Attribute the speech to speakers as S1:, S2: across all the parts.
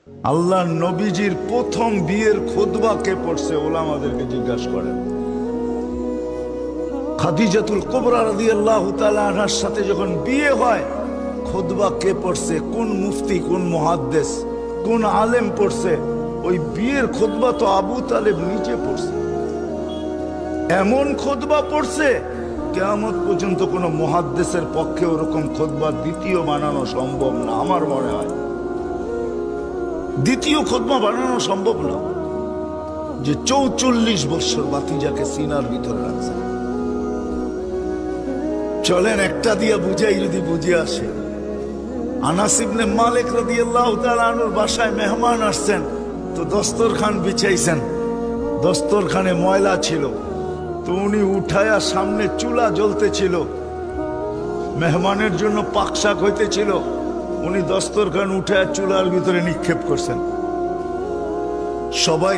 S1: আল্লাহ নবীজির প্রথম বিয়ের খুতবা কে পড়ছে ওলামাদেরকে জিজ্ঞাসা করেন। খাদিজাতুল কুবরা রাদিয়াল্লাহু তাআলা আনহার সাথে যখন বিয়ে হয়, খুতবা কে পড়ছে, কোন মুফতি, কোন মুহাদ্দিস, কোন আলেম পড়ছে? ওই বিয়ের খুতবা তো আবু তালেব নিজে পড়ছে। এমন খুতবা পড়ছে কিয়ামত পর্যন্ত কোন মুহাদ্দিসের পক্ষে ওরকম খুতবা দ্বিতীয় বানানো সম্ভব না। আমার মনে হয় দ্বিতীয় খুতবা বানানো সম্ভব না, যে ৪৪ বছর বাতিজাকে সিনার ভিতরে রাখছে। চলেন একটা দিয়া বুঝাই, যদি বুঝে আসে। আনাস ইবনে মালিক রাদিয়াল্লাহু তাআলা আনহুর বাসায় মেহমান আসছেন, তো দস্তরখান বিছাইছেন, দস্তরখানে ময়লা ছিল, তো উনি উঠায়া, সামনে চুলা জ্বলতেছিল, মেহমানের জন্য পাকশাক হইতেছিল, উনি দস্তরখান উঠায়া চুলার ভিতরে নিক্ষেপ করছেন। সবাই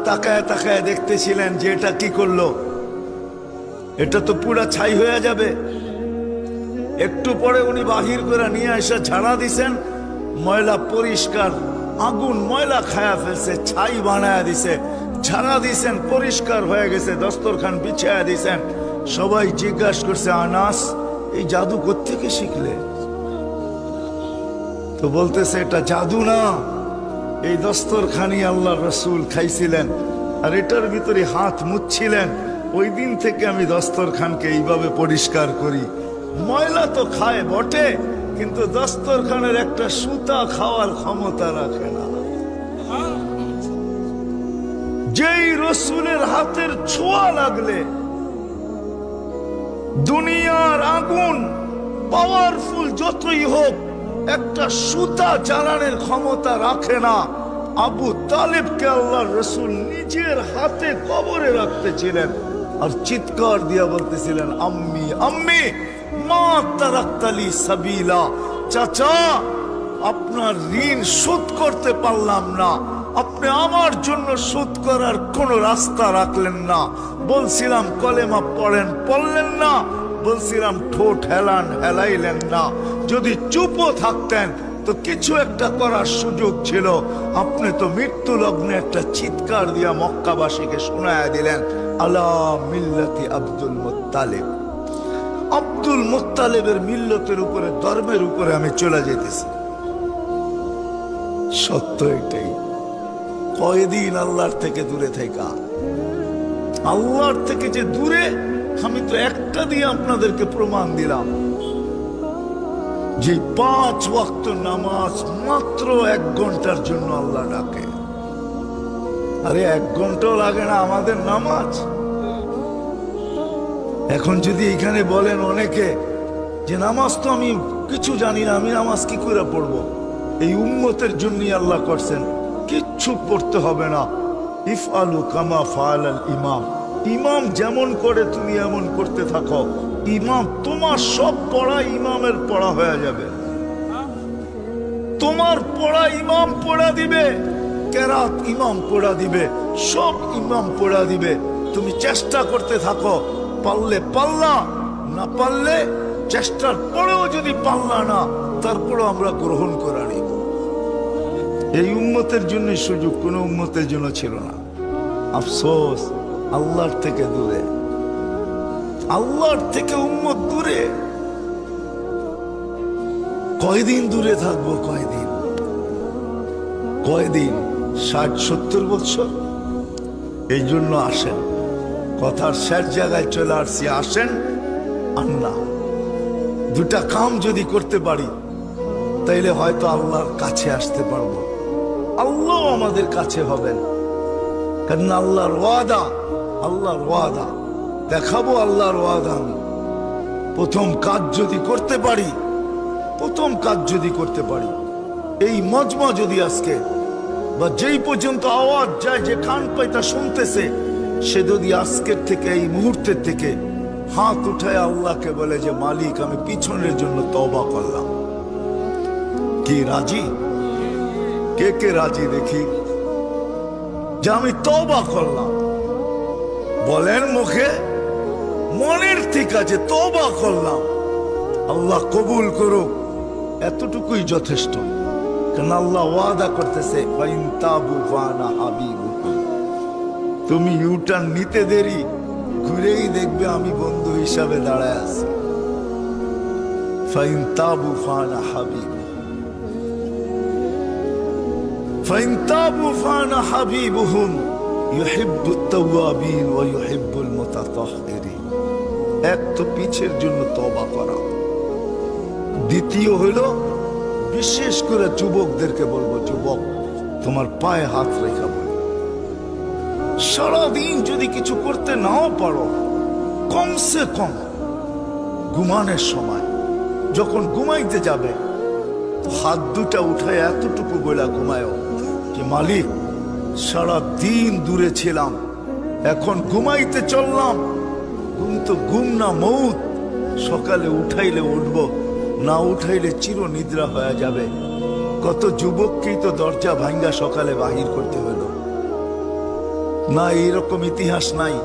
S1: তাকায় তাকায় দেখতেছিলেন যে এটা কি করলো, এটা তো পুরা ছাই হয়ে যাবে। একটু পরে উনি বাহির করে নিয়ে এসে ঝাড়া দিছেন, ময়লা পরিষ্কার, আগুন ময়লা খায়া ফেলছে, ছাই বানায়া দিছে, ঝাড়া দিছেন, পরিষ্কার হয়ে গেছে, দস্তরখান বিছায়া দিছেন। সবাই জিজ্ঞাসা করছে, আনাস এই জাদু কোত্থেকে শিখলে? তো বলতেছে এটা জাদু না, এই দস্তরখানি আল্লাহ রসুল খাইছিলেন আর এটার ভিতরে হাত মুছছিলেন। ওই দিন থেকে আমি দস্তরখানকে এইভাবে পরিষ্কার করি। ময়লা তো খায় বটে, কিন্তু দস্তরখানের একটা সুতা খাওয়ার ক্ষমতা রাখে না। যেই রসুলের হাতের ছোঁয়া লাগলে দুনিয়ার আগুন পাওয়ারফুল যতই হোক একটা সুতা জ্বালানোর ক্ষমতা রাখে না। আবু তালেবকে আল্লাহ রসুল নিজের হাতে কবরে রাখতেছিলেন আর চিৎকার দিয়া বলতেছিলেন, আম্মি আম্মি মা তারাক্তালি সাবিলা, চাচা আপনার ঋণ শোধ করতে পারলাম না, আপনি আমার জন্য শোধ করার কোন রাস্তা রাখলেন না। বলছিলাম কলেমা পড়েন, পড়লেন না, বলছিলাম ঠোঁট হেলান, হেলাইলেন না। যদি চুপও থাকতেন তো কিছু একটা করার সুযোগ ছিল। আপনি তো মৃত্যু লগ্নে একটা চিৎকার দিয়া মক্কাবাসীকে শোনায়া দিলেন, আলা মিল্লাতি আব্দুল মুত্তালিব। আব্দুল মুত্তালিবের মিল্লতের উপরে, ধর্মের উপরে আমি চলে যেতেছি। সত্য এটাই। কয়দিন আল্লাহর থেকে দূরে থাকা, আল্লাহর থেকে যে দূরে, আমি তো একটা দিয়ে আপনাদেরকে প্রমাণ দিলাম যে 5 ওয়াক্ত নামাজ মাত্র 1 ঘন্টার জন্য আল্লাহ ডাকে। আরে 1 ঘন্টাও লাগে না আমাদের নামাজ। এখন যদি এখানে বলেন অনেকে যে নামাজ তো আমি কিছু জানি না, আমি নামাজ কি করে পড়বো? এই উম্মতের জন্যই আল্লাহ করছেন, কিচ্ছু পড়তে হবে না। ইফআলু কামা ফাআলাল ইমাম, ইমাম যেমন করে তুমি এমন করতে থাকো, ইমাম তোমার সব পড়া ইমামের পড়া হয়ে যাবে। তোমার পড়া ইমাম পড়া দিবে, কেরাত ইমাম পড়া দিবে, সব ইমাম পড়া দিবে। তুমি চেষ্টা করতে থাকো, পারলে পাল্লা, না পারলে চেষ্টার পরেও যদি পাল্লা না, তারপরও আমরা গ্রহণ করে নিব। এই উম্মতের জন্য সুযোগ কোন উম্মতের জন্য ছিল না। আফসোস, আল্লাহর থেকে দূরে, আল্লাহর থেকে উম্মত দূরে। কয়দিন দূরে থাকবো? কয়দিন? 60-70 বছর? এই জন্য আসেন, কথার শেষ জায়গায় চলে আসছি, আসেন আল্লাহ। 2টা কাম যদি করতে পারি তাইলে হয়তো আল্লাহর কাছে আসতে পারবো, আল্লাহ আমাদের কাছে হবেন। কারণ আল্লাহর ওয়াদা, আল্লাহর ওয়াদা দেখাবো, আল্লাহর ওয়াদা। আমি প্রথম কাজ যদি করতে পারি, প্রথম কাজ যদি করতে পারি, এই মজমা যদি আজকে বা যেই পর্যন্ত আওয়াজ যায়, যে কান পাইতা শুনতেছে, সে যদি আজকের থেকে, এই মুহূর্তের থেকে হাত উঠায় আল্লাহকে বলে যে মালিক আমি পিছনের জন্য তওবা করলাম, কি রাজি? কে কে রাজি দেখি যে আমি তওবা করলাম? বলেন মুখে, মনের ঠিক আছে তওবা করলাম, আল্লাহ কবুল করুক। এতটুকুই যথেষ্ট। কেন আল্লাহ ওয়াদা করতেছে ফাইন তাবু ফানা হাবিবুকুম, তুমি ইউটার্ন নিতে দেরি, ঘুরেই দেখবে আমি বন্ধু হিসাবে দাঁড়ায় আছি। ফাইন তাবু ফানা হাবিব, ফাইন তাবু ফানা হাবিবুহুম ইউহিব্বুত তাওয়াবিন ওয়া ইউহিব্বুল মুতাতাহহিরিন। এক তো পিছের জন্য তওবা করা, দ্বিতীয় হইল বিশেষ করে যুবকদেরকে বলবো, যুবক তোমার পায়ে হাত রেখা বলি, সারাদিন যদি কিছু করতে নাও পারো, কমসে কম ঘুমানোর সময় যখন ঘুমাইতে যাবে হাত দুটা উঠায় এতটুকু বইলা ঘুমায় যে মালিক সারা দিন দূরে ছিলাম, এখন ঘুমাইতে চললাম, ঘুম তো ঘুম না মৌত, সকালে উঠাইলে উঠব, না উঠাইলে চির নিদ্রা হয়ে যাবে। কত যুবককেই তো দরজা ভাঙ্গা সকালে বাহির করতে হলো না, এইরকম ইতিহাস নাই?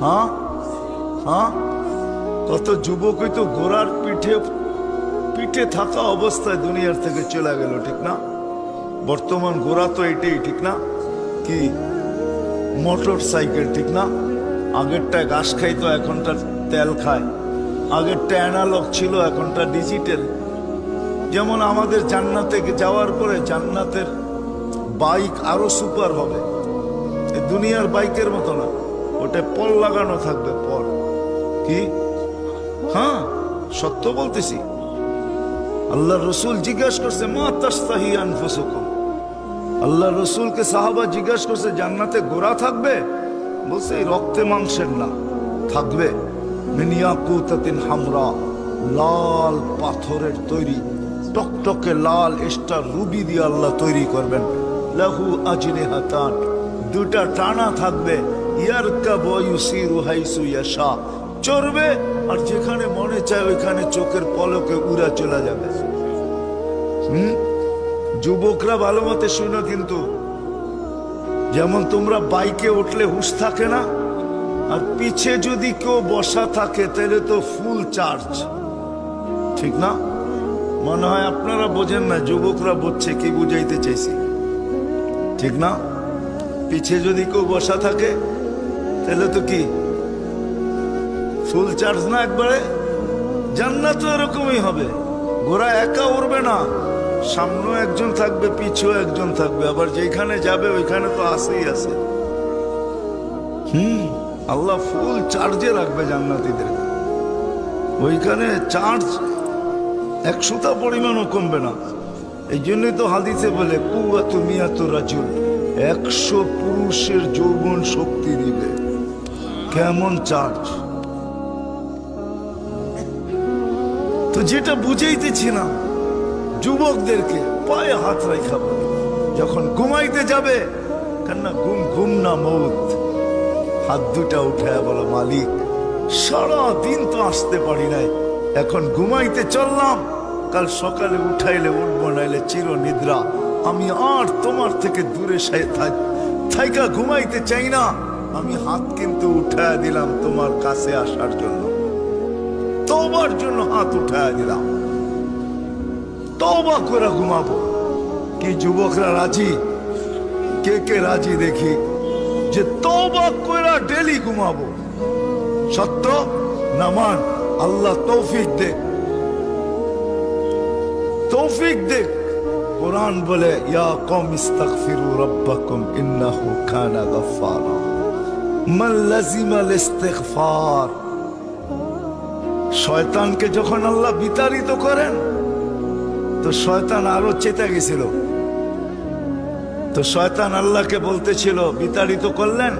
S1: হ্যাঁ হ্যাঁ, কত যুবকই তো ঘোড়ার পিঠে পিঠে থাকা অবস্থায় দুনিয়ার থেকে চলে গেল, ঠিক না? বর্তমান ঘোড়া তো এটাই, ঠিক না? কি মোটর সাইকেল, ঠিক না? আগেরটা ঘাস খাইতো, এখনটা তেল খায়। আগেরটা অ্যানালগ ছিল, এখনটা ডিজিটাল। যেমন আমাদের জান্নাতে যাওয়ার পরে জান্নাতের বাইক আরো সুপার হবে, এই দুনিয়ার বাইকের মতো না, ওটা পল লাগানো থাকবে, পল। কি? হ্যাঁ, সত্য বলতেছি। আল্লাহ রসুল জিজ্ঞাসা করছে মা তাস্তাহি আনফুসুকুম, আল্লাহ রসুলকে সাহাবা জিজ্ঞাসা করছে জান্নাতে ঘোড়া থাকবে? বলছে এই রক্তে মাংসের না, থাকবে মিন ইয়াকুতাতিন হামরা, লাল পাথরের তৈরি, টকটকে লাল স্টার রুবি দিয়ে আল্লাহ তৈরি করবেন। লাহু আজনিহাতান, দুটা টানা থাকবে, ইয়ারকাবু ওয়া ইউসিরু হাইসু ইয়াশা, চড়বে আর যেখানে মনে চায় ওইখানে চোখের পলকে উড়া চলে যাবে। যুবকরা ভালো মতে শুনো কিন্তু, যেমন তোমরা বাইকে উঠলে হুঁশ থাকে না, আর পিছে যদি কেউ বসা থাকে তাহলে তো ফুল চার্জ, ঠিক না? মনে হয় আপনারা বোঝেন না, যুবকরা বুঝছে কি বুঝাইতে চাইছি, ঠিক না? পিছে যদি কেউ বসা থাকে তাহলে তো কি ফুল চার্জ না একবারে? জান্নাত এরকমই হবে, ঘোড়া একা উড়বে না, সামনেও একজন থাকবে, পিছেও একজন থাকবে, আবার যেখানে যাবে ওইখানে তো আসেই আছে। আল্লাহ ফুল চার্জে রাখবে জান্নাতীদের, ওইখানে চার্জ 100টা পরিমাণও কমবে না। এই জন্যই তো হাদিসে বলে কুওয়াতু মিয়াতু রাজুল, 100 পুরুষের যৌবন শক্তি দিবে। কেমন চার্জ! তো যেটা বুঝাইতেছি না, যুবকদেরকে পায়ে হাত রাখা বলে যখন ঘুমাইতে যাবে, কেননা ঘুম ঘুম না মৌত, হাত দুটা উঠায় বলো মালিক সারা দিন তো আসতে পারি নাই, এখন ঘুমাইতে চললাম, কাল সকালে উঠাইলে উঠবো, নাইলে চির নিদ্রা। আমি আর তোমার থেকে দূরে থাইকা ঘুমাইতে চাই না, আমি হাত কিন্তু উঠায় দিলাম তোমার কাছে আসার জন্য, তওবার জন্য হাত উঠায় দিলাম, তওবা করে ঘুমাবো। কি যুবকরা রাজি? কে কে রাজি দেখি যে তওবা করে ডেলি ঘুমাবো? সত্য না মান? আল্লাহ তৌফিক দে, তৌফিক দে। কোরআন বলে ইয়া কওম ইস্তাগফিরু রাব্বাকুম ইন্নাহু কানা গাফফারা, মান লাযিমাল ইস্তিগফার। শয়তানকে যখন আল্লাহ বিতাড়িত করেন তো শয়তান আরো চেতে গেছিল, তো শয়তান আল্লাহকে বলতেছিল, বিতাড়িত করলেন,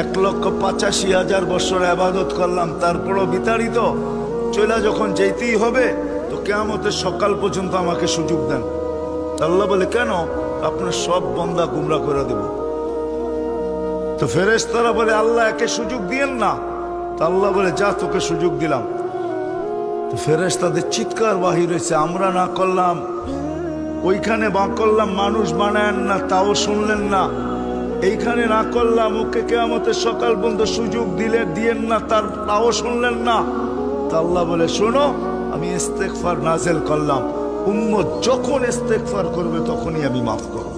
S1: 1,85,000 বছর ইবাদত করলাম, তারপরও বিতাড়িত, চলে যখন যেতেই হবে তো কিয়ামতের সকাল পর্যন্ত আমাকে সুযোগ দেন। আল্লাহ বলে কেন? আপনার সব বান্দা গুমরাহ করে দেব। তো ফেরেশতারা বলে আল্লাহ একে সুযোগ দিয়েন না, তো আল্লাহ বলে যা তোকে সুযোগ দিলাম। তো ফেরেশতাদের চিৎকার বাহির হয়েছে, আমরা না করলাম, ওইখানে বা করলাম মানুষ বানায়েন না, তাও শুনলেন না, এইখানে না করলাম, ওকে কিয়ামতের সকাল পর্যন্ত সুযোগ দিয়েন না, তাও শুনলেন না। তা আল্লাহ বলে শোনো, আমি ইস্তেগফার নাযিল করলাম, উম্মত যখন ইস্তেগফার করবে তখনই আমি মাফ করব।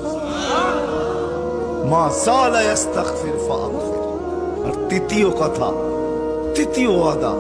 S1: মা সালা ইস্তাগফির ফাগফির। আর তৃতীয় কথা, তৃতীয় ওয়াদা,